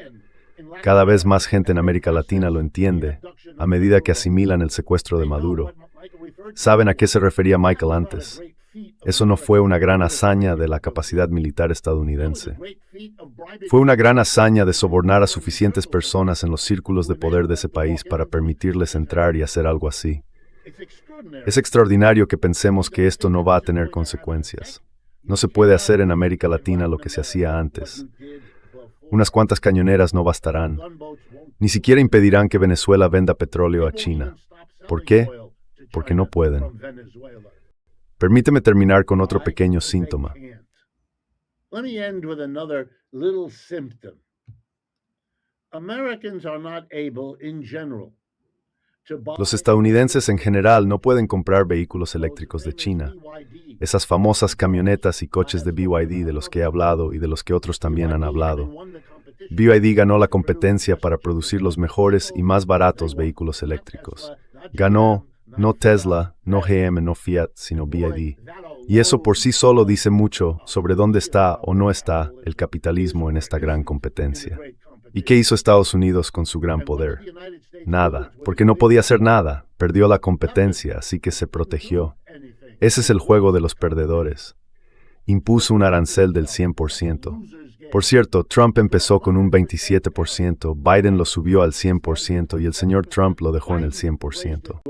Cada vez más gente en América Latina lo entiende, a medida que asimilan el secuestro de Maduro. ¿Saben a qué se refería Michael antes? Eso no fue una gran hazaña de la capacidad militar estadounidense. Fue una gran hazaña de sobornar a suficientes personas en los círculos de poder de ese país para permitirles entrar y hacer algo así. Es extraordinario que pensemos que esto no va a tener consecuencias. No se puede hacer en América Latina lo que se hacía antes. Unas cuantas cañoneras no bastarán. Ni siquiera impedirán que Venezuela venda petróleo a China. ¿Por qué? Porque no pueden. Permíteme terminar con otro pequeño síntoma. Los estadounidenses en general no pueden comprar vehículos eléctricos de China. Esas famosas camionetas y coches de BYD de los que he hablado y de los que otros también han hablado. BYD ganó la competencia para producir los mejores y más baratos vehículos eléctricos. Ganó no Tesla, no GM, no Fiat, sino BYD. Y eso por sí solo dice mucho sobre dónde está o no está el capitalismo en esta gran competencia. ¿Y qué hizo Estados Unidos con su gran poder? Nada, porque no podía hacer nada. Perdió la competencia, así que se protegió. Ese es el juego de los perdedores. Impuso un arancel del 100%. Por cierto, Trump empezó con un 27%, Biden lo subió al 100% y el señor Trump lo dejó en el 100%.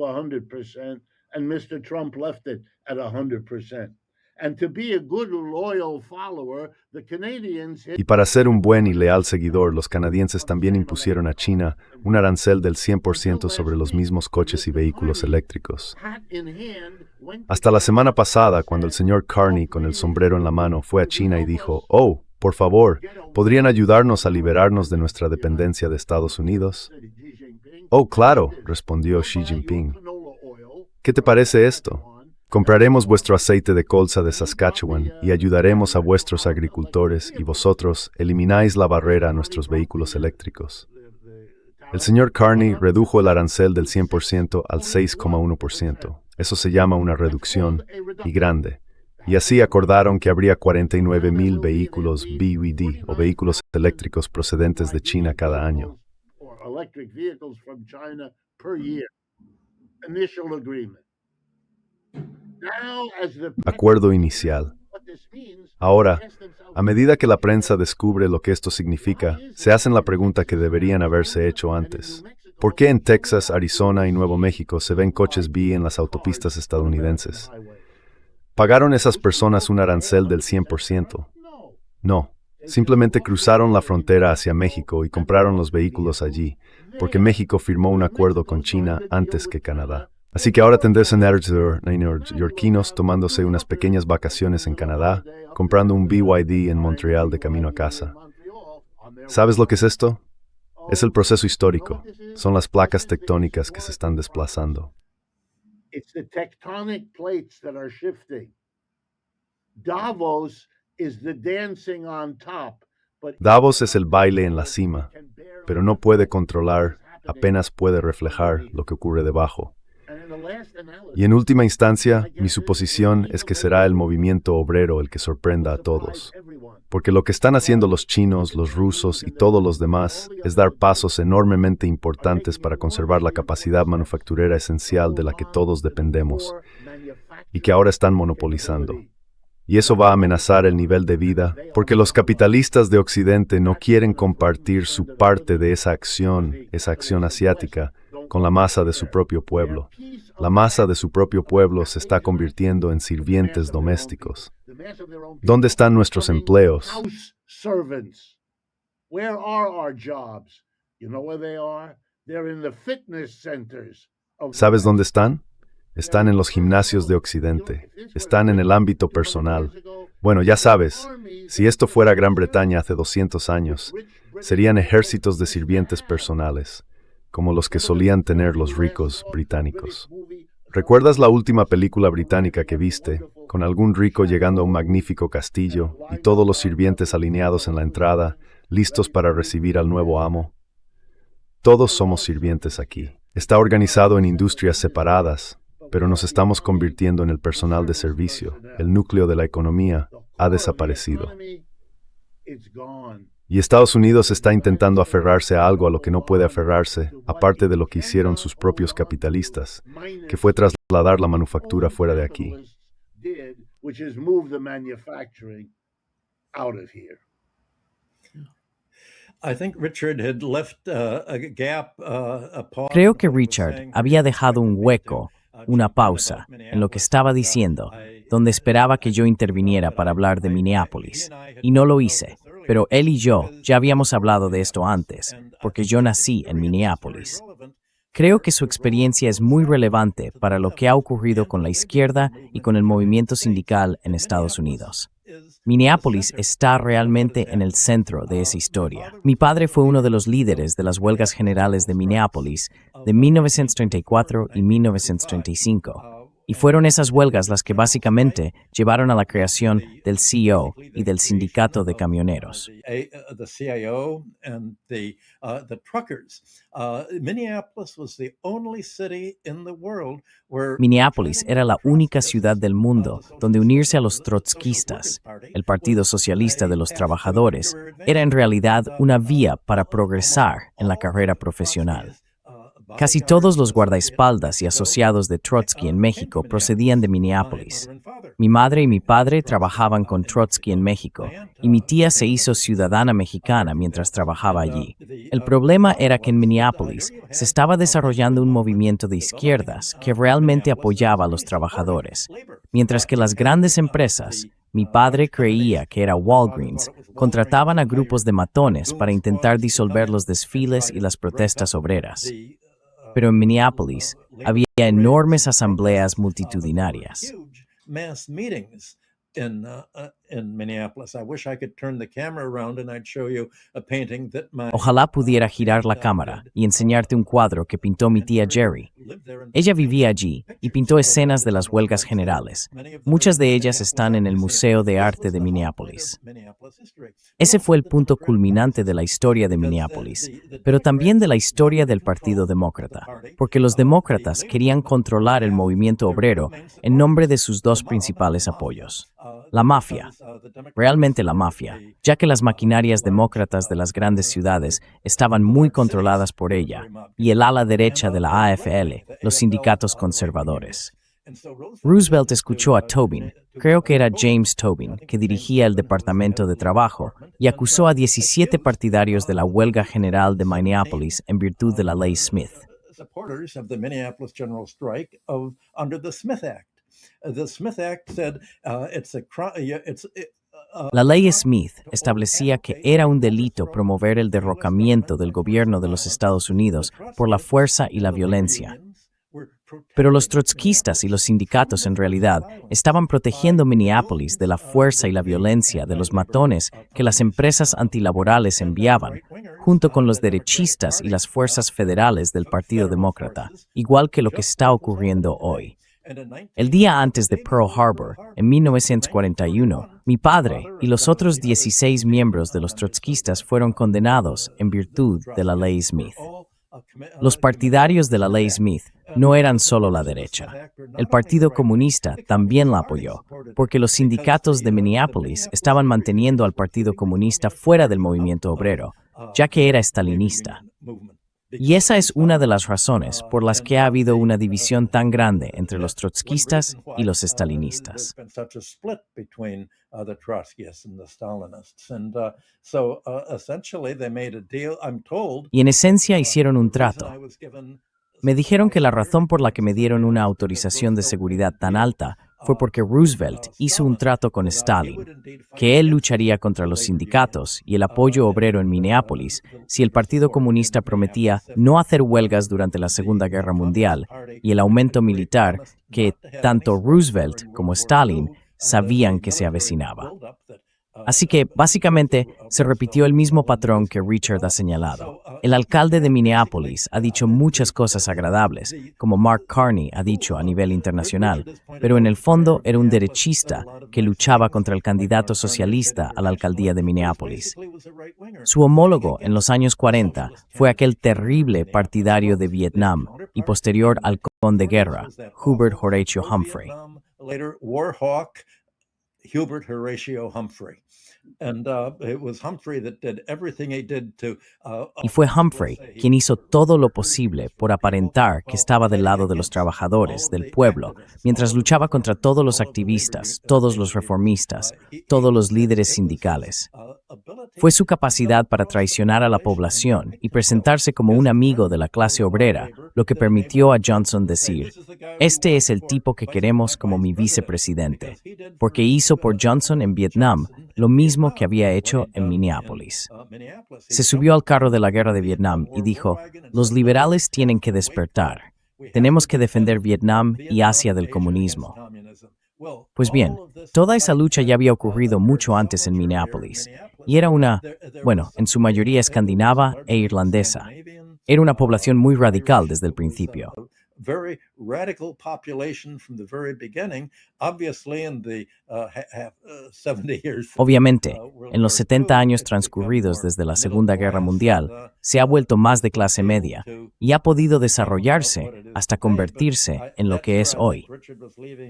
Y para ser un buen y leal seguidor, los canadienses también impusieron a China un arancel del 100% sobre los mismos coches y vehículos eléctricos. Hasta la semana pasada, cuando el señor Carney, con el sombrero en la mano, fue a China y dijo, «Oh, por favor, ¿podrían ayudarnos a liberarnos de nuestra dependencia de Estados Unidos?» «Oh, claro», respondió Xi Jinping. «¿Qué te parece esto? Compraremos vuestro aceite de colza de Saskatchewan y ayudaremos a vuestros agricultores y vosotros elimináis la barrera a nuestros vehículos eléctricos». El señor Carney redujo el arancel del 100% al 6,1%. Eso se llama una reducción, y grande. Y así acordaron que habría 49,000 vehículos BYD o vehículos eléctricos procedentes de China cada año. Acuerdo inicial. Ahora, a medida que la prensa descubre lo que esto significa, se hacen la pregunta que deberían haberse hecho antes. ¿Por qué en Texas, Arizona y Nuevo México se ven coches B en las autopistas estadounidenses? ¿Pagaron esas personas un arancel del 100%? No. Simplemente cruzaron la frontera hacia México y compraron los vehículos allí, porque México firmó un acuerdo con China antes que Canadá. Así que ahora tendrás a neoyorquinos tomándose unas pequeñas vacaciones en Canadá, comprando un BYD en Montreal de camino a casa. ¿Sabes lo que es esto? Es el proceso histórico. Son las placas tectónicas que se están desplazando. Davos es el baile en la cima, pero no puede controlar, apenas puede reflejar lo que ocurre debajo. Y en última instancia, mi suposición es que será el movimiento obrero el que sorprenda a todos. Porque lo que están haciendo los chinos, los rusos y todos los demás es dar pasos enormemente importantes para conservar la capacidad manufacturera esencial de la que todos dependemos y que ahora están monopolizando. Y eso va a amenazar el nivel de vida, porque los capitalistas de Occidente no quieren compartir su parte de esa acción asiática, con la masa de su propio pueblo. La masa de su propio pueblo se está convirtiendo en sirvientes domésticos. ¿Dónde están nuestros empleos? ¿Sabes dónde están? Están en los gimnasios de Occidente. Están en el ámbito personal. Bueno, ya sabes, si esto fuera Gran Bretaña hace 200 años, serían ejércitos de sirvientes personales, como los que solían tener los ricos británicos. ¿Recuerdas la última película británica que viste, con algún rico llegando a un magnífico castillo y todos los sirvientes alineados en la entrada, listos para recibir al nuevo amo? Todos somos sirvientes aquí. Está organizado en industrias separadas, pero nos estamos convirtiendo en el personal de servicio. El núcleo de la economía ha desaparecido. Y Estados Unidos está intentando aferrarse a algo a lo que no puede aferrarse, aparte de lo que hicieron sus propios capitalistas, que fue trasladar la manufactura fuera de aquí. Creo que Richard había dejado un hueco, una pausa, en lo que estaba diciendo, donde esperaba que yo interviniera para hablar de Minneapolis. Y no lo hice, pero él y yo ya habíamos hablado de esto antes, porque yo nací en Minneapolis. Creo que su experiencia es muy relevante para lo que ha ocurrido con la izquierda y con el movimiento sindical en Estados Unidos. Minneapolis está realmente en el centro de esa historia. Mi padre fue uno de los líderes de las huelgas generales de Minneapolis de 1934 y 1935. Y fueron esas huelgas las que básicamente llevaron a la creación del CIO y del sindicato de camioneros. Minneapolis era la única ciudad del mundo donde unirse a los trotskistas, el Partido Socialista de los Trabajadores, era en realidad una vía para progresar en la carrera profesional. Casi todos los guardaespaldas y asociados de Trotsky en México procedían de Minneapolis. Mi madre y mi padre trabajaban con Trotsky en México, y mi tía se hizo ciudadana mexicana mientras trabajaba allí. El problema era que en Minneapolis se estaba desarrollando un movimiento de izquierdas que realmente apoyaba a los trabajadores, mientras que las grandes empresas, mi padre creía que era Walgreens, contrataban a grupos de matones para intentar disolver los desfiles y las protestas obreras. Pero en Minneapolis había enormes asambleas multitudinarias. Ojalá pudiera girar la cámara y enseñarte un cuadro que pintó mi tía Jerry. Ella vivía allí y pintó escenas de las huelgas generales. Muchas de ellas están en el Museo de Arte de Minneapolis. Ese fue el punto culminante de la historia de Minneapolis, pero también de la historia del Partido Demócrata, porque los demócratas querían controlar el movimiento obrero en nombre de sus dos principales apoyos. La mafia, realmente la mafia, ya que las maquinarias demócratas de las grandes ciudades estaban muy controladas por ella, y el ala derecha de la AFL, los sindicatos conservadores. Roosevelt escuchó a Tobin, creo que era James Tobin, que dirigía el Departamento de Trabajo, y acusó a 17 partidarios de la huelga general de Minneapolis en virtud de la Ley Smith. La Ley Smith establecía que era un delito promover el derrocamiento del gobierno de los Estados Unidos por la fuerza y la violencia. Pero los trotskistas y los sindicatos en realidad estaban protegiendo Minneapolis de la fuerza y la violencia de los matones que las empresas antilaborales enviaban, junto con los derechistas y las fuerzas federales del Partido Demócrata, igual que lo que está ocurriendo hoy. El día antes de Pearl Harbor, en 1941, mi padre y los otros 16 miembros de los trotskistas fueron condenados en virtud de la Ley Smith. Los partidarios de la ley Smith no eran solo la derecha. El Partido Comunista también la apoyó, porque los sindicatos de Minneapolis estaban manteniendo al Partido Comunista fuera del movimiento obrero, ya que era estalinista. Y esa es una de las razones por las que ha habido una división tan grande entre los trotskistas y los estalinistas. Y en esencia hicieron un trato. Me dijeron que la razón por la que me dieron una autorización de seguridad tan alta fue porque Roosevelt hizo un trato con Stalin, que él lucharía contra los sindicatos y el apoyo obrero en Minneapolis si el Partido Comunista prometía no hacer huelgas durante la Segunda Guerra Mundial y el aumento militar que tanto Roosevelt como Stalin sabían que se avecinaba. Así que, básicamente, se repitió el mismo patrón que Richard ha señalado. El alcalde de Minneapolis ha dicho muchas cosas agradables, como Mark Carney ha dicho a nivel internacional, pero en el fondo era un derechista que luchaba contra el candidato socialista a la alcaldía de Minneapolis. Su homólogo en los años 40 fue aquel terrible partidario de Vietnam y posterior halcón de guerra, Hubert Horatio Humphrey. Hubert Horatio Humphrey. It was Humphrey that did everything he did to, Y fue Humphrey quien hizo todo lo posible por aparentar que estaba del lado de los trabajadores, del pueblo, mientras luchaba contra todos los activistas, todos los reformistas, todos los líderes sindicales. Fue su capacidad para traicionar a la población y presentarse como un amigo de la clase obrera lo que permitió a Johnson decir, este es el tipo que queremos como mi vicepresidente, porque hizo por Johnson en Vietnam lo mismo que había hecho en Minneapolis. Se subió al carro de la guerra de Vietnam y dijo, los liberales tienen que despertar. Tenemos que defender Vietnam y Asia del comunismo. Pues bien, toda esa lucha ya había ocurrido mucho antes en Minneapolis, y era en su mayoría escandinava e irlandesa. Era una población muy radical desde el principio. Very radical population from the very beginning, obviously in the 70 years. Obviamente, en los 70 años transcurridos desde la Segunda Guerra Mundial, se ha vuelto más de clase media y ha podido desarrollarse hasta convertirse en lo que es hoy.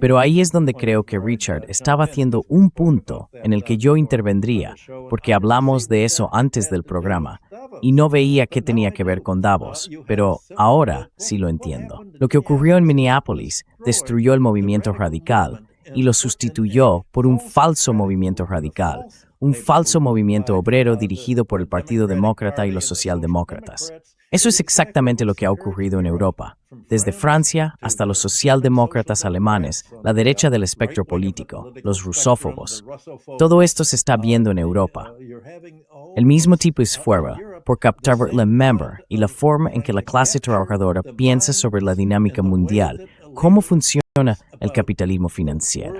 Pero ahí es donde creo que Richard estaba haciendo un punto en el que yo intervendría, porque hablamos de eso antes del programa, y no veía qué tenía que ver con Davos, pero ahora sí lo entiendo. Lo que ocurrió en Minneapolis destruyó el movimiento radical y lo sustituyó por un falso movimiento radical, un falso movimiento obrero dirigido por el Partido Demócrata y los socialdemócratas. Eso es exactamente lo que ha ocurrido en Europa, desde Francia hasta los socialdemócratas alemanes, la derecha del espectro político, los rusófobos. Todo esto se está viendo en Europa. El mismo tipo es fuera por captar la member y la forma en que la clase trabajadora piensa sobre la dinámica mundial, cómo funciona el capitalismo financiero.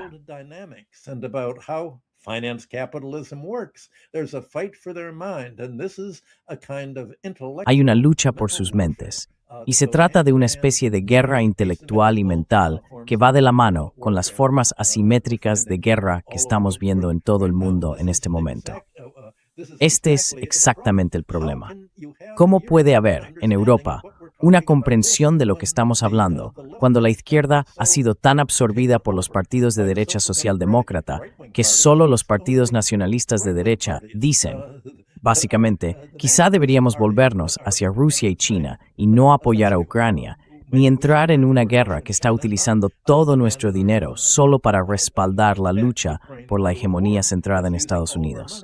Hay una lucha por sus mentes, y se trata de una especie de guerra intelectual y mental que va de la mano con las formas asimétricas de guerra que estamos viendo en todo el mundo en este momento. Este es exactamente el problema. ¿Cómo puede haber, en Europa, una comprensión de lo que estamos hablando cuando la izquierda ha sido tan absorbida por los partidos de derecha socialdemócrata que solo los partidos nacionalistas de derecha dicen, básicamente, quizá deberíamos volvernos hacia Rusia y China y no apoyar a Ucrania, ni entrar en una guerra que está utilizando todo nuestro dinero solo para respaldar la lucha por la hegemonía centrada en Estados Unidos?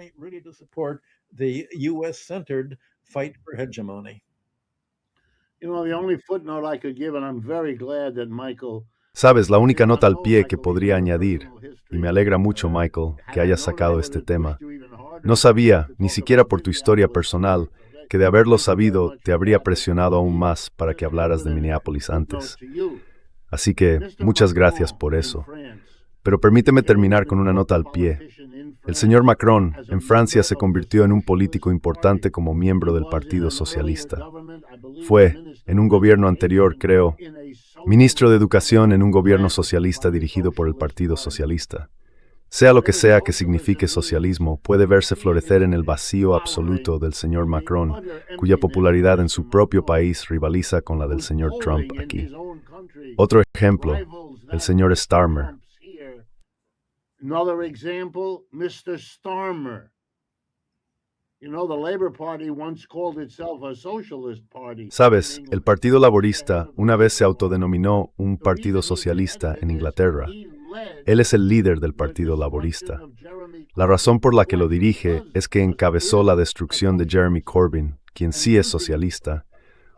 Sabes, la única nota al pie que podría añadir, y me alegra mucho, Michael, que hayas sacado este tema. No sabía, ni siquiera por tu historia personal, que de haberlo sabido te habría presionado aún más para que hablaras de Minneapolis antes. Así que, muchas gracias por eso. Pero permíteme terminar con una nota al pie. El señor Macron, en Francia, se convirtió en un político importante como miembro del Partido Socialista. Fue, en un gobierno anterior, creo, ministro de Educación en un gobierno socialista dirigido por el Partido Socialista. Sea lo que sea que signifique socialismo, puede verse florecer en el vacío absoluto del señor Macron, cuya popularidad en su propio país rivaliza con la del señor Trump aquí. Otro ejemplo, el señor Starmer. Another example, Mr. Starmer. You know, the Labour Party once called itself a socialist party. Sabes, el Partido Laborista una vez se autodenominó un partido socialista en Inglaterra. Él es el líder del Partido Laborista. La razón por la que lo dirige es que encabezó la destrucción de Jeremy Corbyn, quien sí es socialista,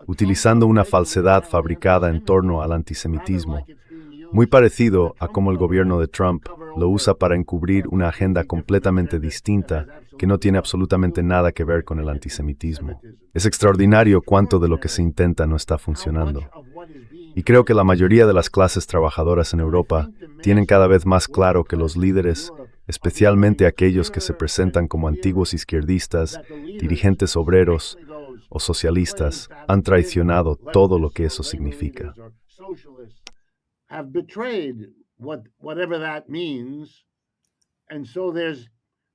utilizando una falsedad fabricada en torno al antisemitismo, muy parecido a cómo el gobierno de Trump lo usa para encubrir una agenda completamente distinta que no tiene absolutamente nada que ver con el antisemitismo. Es extraordinario cuánto de lo que se intenta no está funcionando. Y creo que la mayoría de las clases trabajadoras en Europa tienen cada vez más claro que los líderes, especialmente aquellos que se presentan como antiguos izquierdistas, dirigentes obreros o socialistas, han traicionado todo lo que eso significa. Have betrayed whatever that means, and so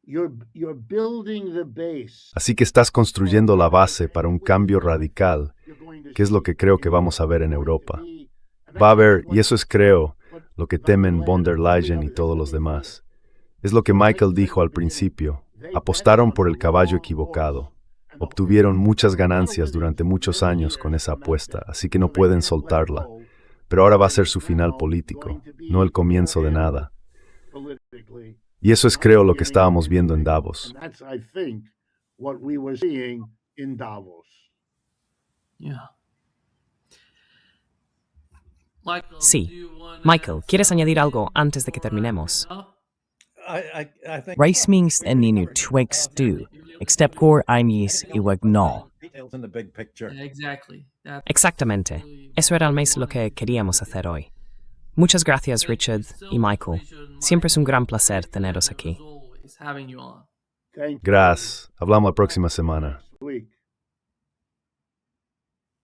you're building the base. Así que estás construyendo la base para un cambio radical, que es lo que creo que vamos a ver en Europa. Va a haber, y eso es creo, lo que temen von der Leyen y todos los demás. Es lo que Michael dijo al principio, apostaron por el caballo equivocado. Obtuvieron muchas ganancias durante muchos años con esa apuesta, así que no pueden soltarla. Pero ahora va a ser su final político, no el comienzo de nada. Y eso es, creo, lo que estábamos viendo en Davos. Sí. Michael, ¿quieres añadir algo antes de que terminemos? Reismings en ninu twix du, except core ainis y wagnol. Exactamente. Eso era al menos lo que queríamos hacer hoy. Muchas gracias, Richard y Michael. Siempre es un gran placer teneros aquí. Gracias. Hablamos la próxima semana. Week.